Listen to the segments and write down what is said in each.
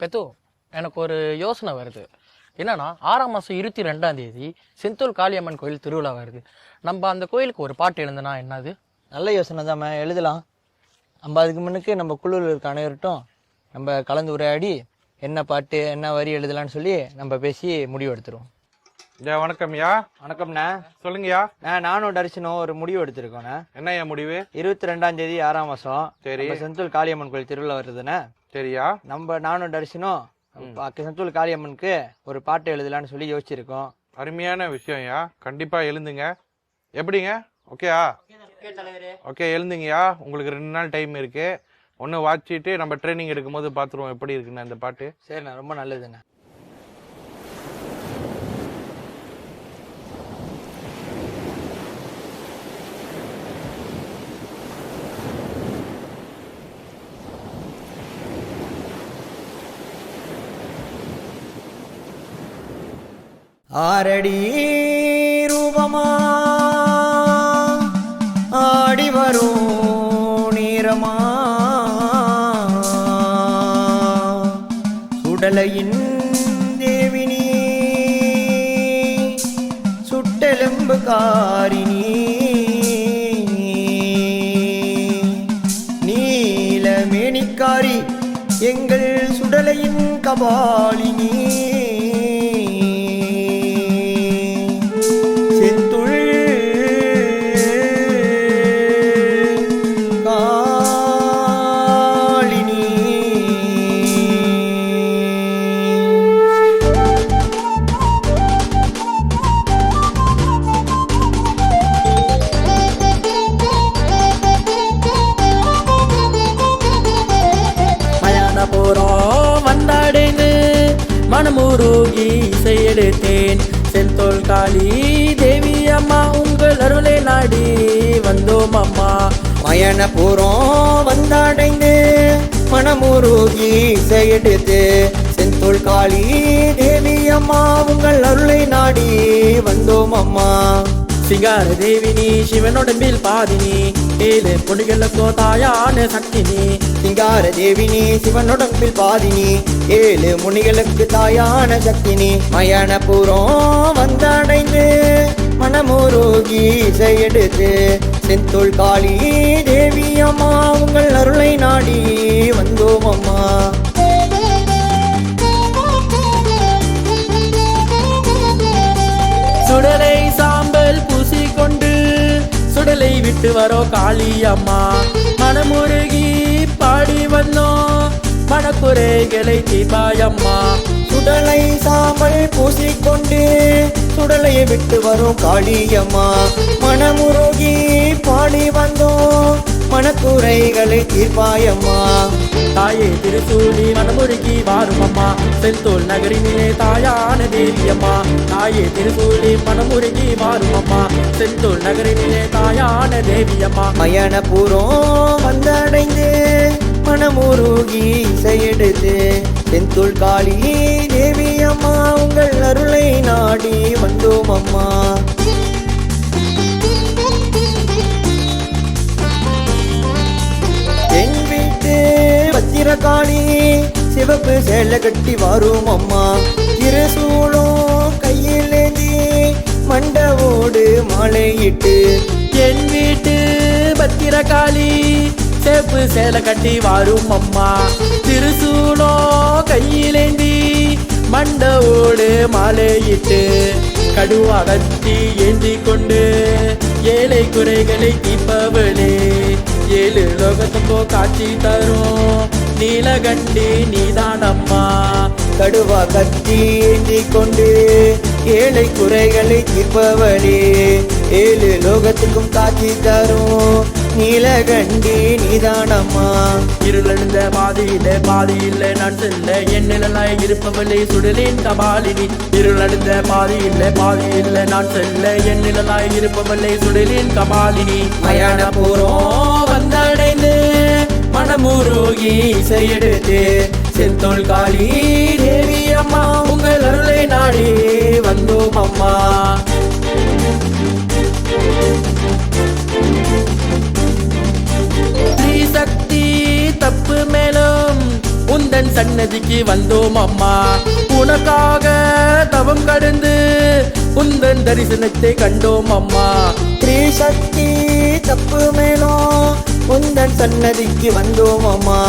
பெத்து எனக்கு ஒரு யோசனை வருது. என்னன்னா 6ஆம் மாதம் 22ஆம் தேதி செந்தூர் காளியம்மன் கோயில் திருவிழா வருது. நம்ம அந்த கோயிலுக்கு ஒரு பாட்டு எழுதுனா என்னது? நல்ல யோசனை தான் எழுதலாம். நம்ம அதுக்கு முன்னுக்கு நம்ம குழுவில் இருக்க அனைவர்கிட்டும் நம்ம கலந்து உரையாடி என்ன பாட்டு என்ன வரி எழுதலான்னு சொல்லி நம்ம பேசி முடிவு எடுத்துருவோம். வணக்கம்யா. வணக்கம்ண்ணா. சொல்லுங்கய்யா. நானும் தரிசனம் ஒரு முடிவு எடுத்திருக்கோண்ணே. என்னய்யா முடிவு? 22ஆம் தேதி 6ஆம் மாதம் சரி செந்தூர் காளியம்மன் கோயில் திருவிழா வருதுண்ணே. சரியா. நானும் தரிசனம் செந்தூர் காளியம்மனுக்கு ஒரு பாட்டு எழுதலான்னு சொல்லி யோசிச்சிருக்கோம். அருமையான விஷயம்யா. கண்டிப்பா எழுந்துங்க. எப்படிங்க? ஓகேயா? ஓகே, எழுந்துங்கய்யா. உங்களுக்கு 2 நாள் டைம் இருக்கு. ஒன்று வாச்சிட்டு நம்ம ட்ரைனிங் எடுக்கும்போது பார்த்துருவோம் எப்படி இருக்குண்ணா இந்த பாட்டு. சரிண்ணா, ரொம்ப நல்லதுண்ணே. ஆரடி ரூபமா ஆடி வரும் நீரமா சுடலையின் தேவினி சுட்டெலும்பு காரினி நீலமேனிக்காரி எங்கள் சுடலையின் கபாலினி மனமுருகி இசையெடுத்தேன். செந்தூர் காளி தேவி அம்மா உங்கள் அருளை நாடி வந்தோம் அம்மா. மயனபுரம் வந்தடைந்து மனமுருகி இசையெடுத்து செந்தூர் காளி தேவி அம்மா உங்கள் அருளை நாடி வந்தோம் அம்மா. சிங்கார தேவினி சிவனுடம்பில் பாதினி 7 பொடிகளுக்கோ தாயான சக்தினி. சிங்கார தேவினி சிவனுடம்பில் பாதினி 7 முனிகளுக்கு தாயான சக்தினி. மயனபுரம் வந்தடைந்து மனமுருகி இசையெடுத்து செந்தூர் காளி தேவி அம்மா உங்கள் அருளை நாடி வந்தோம் அம்மா. சுடலை சாம்பல் பூசிக்கொண்டு சுடலை விட்டு வரோ காளி அம்மா. மனமுருகி பாடி வந்தோம் மனக்குறைகளை தீபாயம்மா. சுடலை சாம்பல் பூசிக்கொண்டு சுடலையை விட்டு வரும் காளியம்மா. மனமுருகி பாடி வந்தோம் மனக்குறைகளை தீர்ப்பாயம்மா. தாயே திருசூலி மனமுருகி வாரும் அம்மா. செந்தூர் நகரினிலே தாயான தேவியம்மா. தாயே திருசூலி மனமுருகி வாரும் அம்மா. செந்தூர் நகரினிலே தாயான தேவியம்மா. மயனபுரம் வந்தடைந்து மனமுருகி இசையெடுத்து செந்தூர் காளி தேவி அம்மா உங்கள் அருளை நாடி வந்தோம் அம்மா. என் வீட்டு பத்திரகாளி சிவப்பு சேலை கட்டி வரும் அம்மா. திருசூலம் கையில் ஏந்தி மண்டவோடு மாலையிட்டு என் வீட்டு பத்திரகாளி சேப்பு சேலை கட்டி வாரும் அம்மா. திருசூலம் கையிலேந்தி மண்டவோடு மாலையிட்டு கடுவா கத்தி ஏந்தி கொண்டு ஏழை குறைகளை தீர்ப்பவளே. 7 லோகத்துக்கோ காட்சி தரும் நீலகண்டி நீதானம்மா. கடுவா கத்தி ஏந்தி கொண்டு ஏழை குறைகளை தீர்ப்பவளே. 7 லோகத்துக்கும் காட்சி தரும் நீலகண்டி நீதானம்மா. இருளடைந்த பாதியில்லை நான் செல்ல என் நிழலாய் இருப்பவளே சுடலின் கபாலினி. இருளடைந்த பாதியில்லை நான் செல்ல என் நிழலாய் இருப்பவளே சுடலின் கபாலினி. மயனபுரம் வந்தடைந்து மனமுருகி இசையெடுத்து செந்தூர் காளி தேவி அம்மா உங்கள் அருளை நாடி வந்தோம் அம்மா. ஸ்ரீ சக்தி தப்பு மேலும் உந்தன் சன்னதி சன்னதிக்கு வந்தோம் அம்மா உனக்காக தவம் கடந்து உந்தன் தரிசனத்தை கண்டோம் அம்மா ஸ்ரீசக்தி தப்பு மேலும் உந்தன் சன்னதிக்கு வந்தோம் அம்மா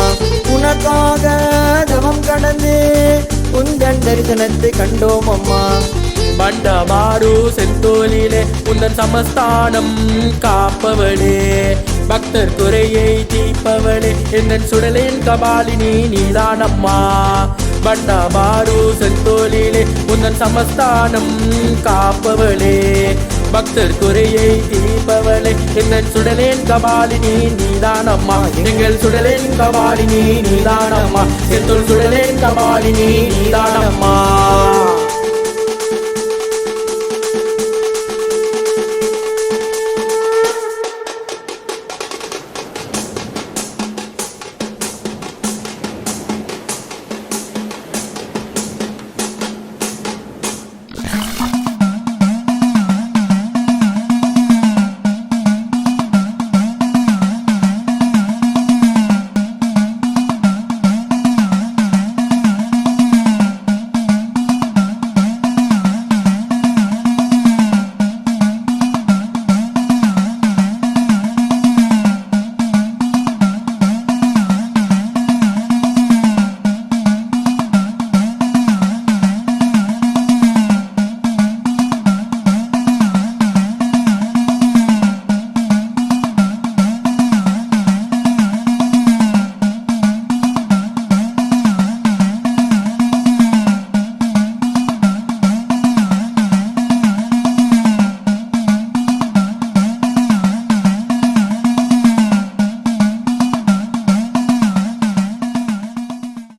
உனக்காக தவம் கடந்து உந்தன் தரிசனத்தை கண்டோம் அம்மா பண்டமாரு செந்தோலிலே உந்தன் சமஸ்தானம் காப்பவளே பக்தர் குறையை தீர்ப்பவளே என்னன் சுடலின் கபாலினி நீதானம்மா பண்டமாரு செந்தோலிலே உந்தன் சமஸ்தானம் காப்பவளே பக்தர் குறையை தீர்ப்பவளே என்னன் சுடலின் கபாலினி நீதானம்மா எங்கள் சுடலின் கபாலினி நீதானம்மா செந்தோல் சுடலின் கபாலினி நீதானம்மா